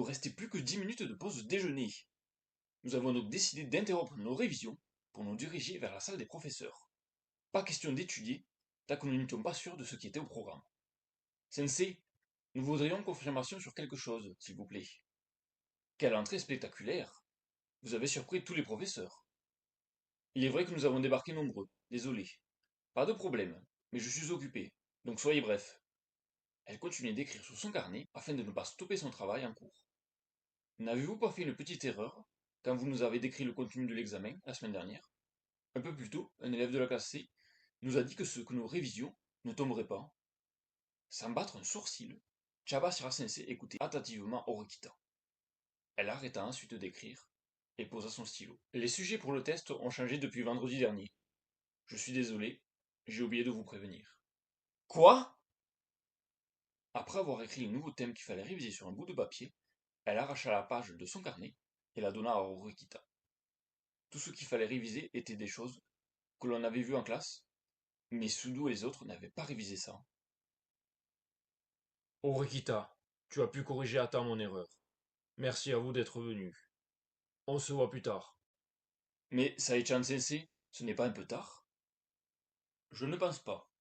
nous restait plus que 10 minutes de pause déjeuner. Nous avons donc décidé d'interrompre nos révisions pour nous diriger vers la salle des professeurs. Pas question d'étudier, tant que nous n'étions pas sûrs de ce qui était au programme. Sensei, nous voudrions confirmation sur quelque chose, s'il vous plaît. Quelle entrée spectaculaire! Vous avez surpris tous les professeurs. Il est vrai que nous avons débarqué nombreux, désolé. Pas de problème, mais je suis occupé, donc soyez bref. Elle continuait d'écrire sur son carnet afin de ne pas stopper son travail en cours. N'avez-vous pas fait une petite erreur quand vous nous avez décrit le contenu de l'examen la semaine dernière? Un peu plus tôt, un élève de la classe C nous a dit que ce que nous révisions ne tomberait pas. Sans battre un sourcil, Chaba Sensei écoutait attentivement Orikita. Elle arrêta ensuite d'écrire et posa son stylo. Les sujets pour le test ont changé depuis vendredi dernier. Je suis désolé, j'ai oublié de vous prévenir. Quoi? Après avoir écrit le nouveau thème qu'il fallait réviser sur un bout de papier, elle arracha la page de son carnet et la donna à Orikita. Tout ce qu'il fallait réviser était des choses que l'on avait vues en classe, mais Sudo et les autres n'avaient pas révisé ça. Oh Rikita, tu as pu corriger à temps mon erreur. Merci à vous d'être venu. On se voit plus tard. Mais Sae-chan Sensei, ce n'est pas un peu tard? Je ne pense pas.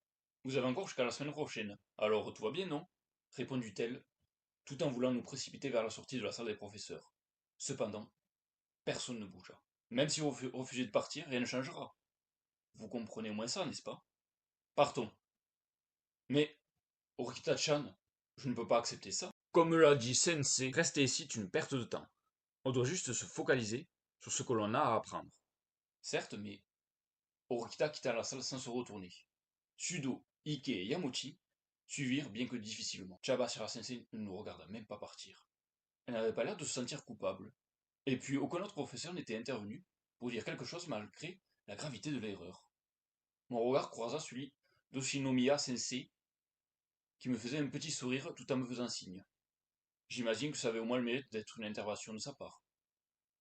Vous avez encore jusqu'à la semaine prochaine, alors tout va bien, non? Répondit-elle, tout en voulant nous précipiter vers la sortie de la salle des professeurs. Cependant, personne ne bougea. Même si vous refusez de partir, rien ne changera. Vous comprenez au moins ça, n'est-ce pas? Partons. Mais, Orikita-chan, je ne peux pas accepter ça. Comme l'a dit Sensei, rester ici est une perte de temps. On doit juste se focaliser sur ce que l'on a à apprendre. Certes, mais Orikita quitta la salle sans se retourner. Sudo, Ike et Yamochi suivirent bien que difficilement. Chaba Sensei ne nous regarda même pas partir. Elle n'avait pas l'air de se sentir coupable. Et puis aucun autre professeur n'était intervenu pour dire quelque chose malgré la gravité de l'erreur. Mon regard croisa celui d'Oshinomiya Sensei, qui me faisait un petit sourire tout en me faisant signe. J'imagine que ça avait au moins le mérite d'être une intervention de sa part.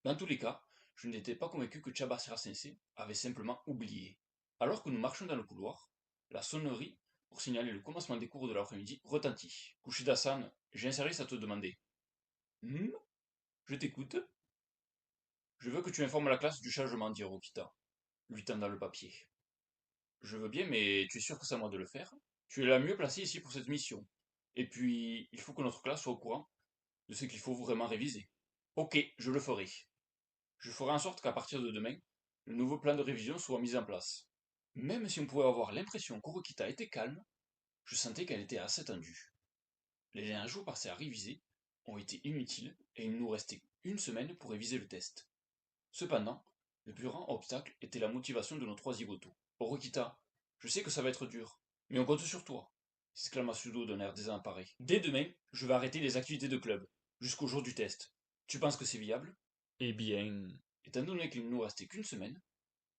Dans tous les cas, je n'étais pas convaincu que Chabasira Sensei avait simplement oublié. Alors que nous marchions dans le couloir, la sonnerie pour signaler le commencement des cours de l'après-midi retentit. Kushida-san, j'ai un service à te demander. Hmm? Je t'écoute. Je veux que tu informes la classe du changement, dit Rokita, lui tendant le papier. Je veux bien, mais tu es sûr que c'est à moi de le faire? Tu es la mieux placée ici pour cette mission. Et puis, il faut que notre classe soit au courant de ce qu'il faut vraiment réviser. Ok, je le ferai. Je ferai en sorte qu'à partir de demain, le nouveau plan de révision soit mis en place. Même si on pouvait avoir l'impression qu'Orokita était calme, je sentais qu'elle était assez tendue. Les derniers jours passés à réviser ont été inutiles et il nous restait une semaine pour réviser le test. Cependant, le plus grand obstacle était la motivation de nos trois zigotos. Orokita, je sais que ça va être dur, mais on compte sur toi, s'exclama Sudo d'un air désemparé. Dès demain, je vais arrêter les activités de club, jusqu'au jour du test. Tu penses que c'est viable? Eh bien, Étant donné qu'il ne nous restait qu'une semaine,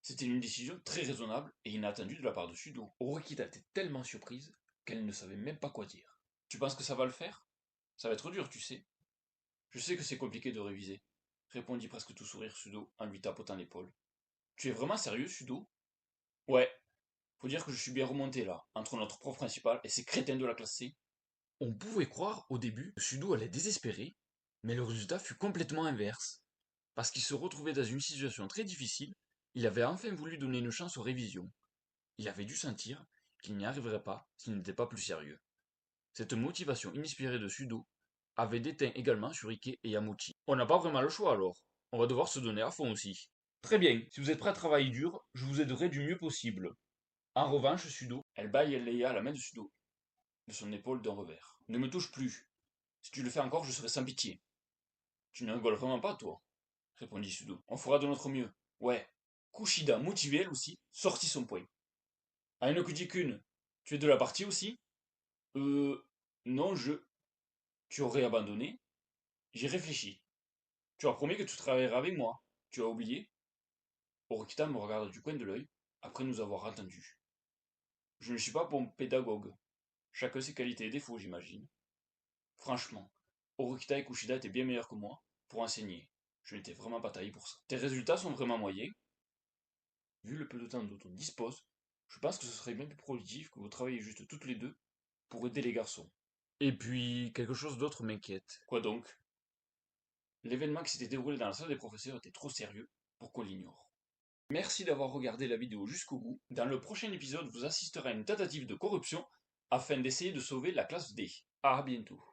c'était une décision très raisonnable et inattendue de la part de Sudo. Orokita était tellement surprise qu'elle ne savait même pas quoi dire. Tu penses que ça va le faire? Ça va être dur, tu sais. Je sais que c'est compliqué de réviser, répondit presque tout sourire Sudo en lui tapotant l'épaule. Tu es vraiment sérieux, Sudo? Ouais, faut dire que je suis bien remonté là, entre notre prof principal et ces crétins de la classe C. on pouvait croire au début que Sudo allait désespérer, mais le résultat fut complètement inverse. Parce qu'il se retrouvait dans une situation très difficile, il avait enfin voulu donner une chance aux révisions. Il avait dû sentir qu'il n'y arriverait pas s'il n'était pas plus sérieux. Cette motivation inespérée de Sudo avait déteint également sur Ike et Yamochi. On n'a pas vraiment le choix alors. On va devoir se donner à fond aussi. Très bien, si vous êtes prêt à travailler dur, je vous aiderai du mieux possible. En revanche, Sudo, elle bâilla la main de Sudo de son épaule d'un revers. Ne me touche plus. Si tu le fais encore, je serai sans pitié. Tu ne rigoles vraiment pas, toi, répondit Sudo. On fera de notre mieux. Ouais. Kushida, motivée elle aussi, sortit son poing. Ainokuji-kun, tu es de la partie aussi? Non, Tu aurais abandonné? J'ai réfléchi. Tu as promis que tu travaillerais avec moi. Tu as oublié? Orikita me regarda du coin de l'œil, après nous avoir entendus. Je ne suis pas bon pédagogue. Chacun ses qualités et défauts, j'imagine. Franchement, Orikita et Kushida étaient bien meilleurs que moi pour enseigner. Je n'étais vraiment pas taillé pour ça. Tes résultats sont vraiment moyens. Vu le peu de temps dont on dispose, je pense que ce serait bien plus productif que vous travailliez juste toutes les deux pour aider les garçons. Et puis, quelque chose d'autre m'inquiète. Quoi donc? L'événement qui s'était déroulé dans la salle des professeurs était trop sérieux pour qu'on l'ignore. Merci d'avoir regardé la vidéo jusqu'au bout. Dans le prochain épisode, vous assisterez à une tentative de corruption afin d'essayer de sauver la classe D. À bientôt.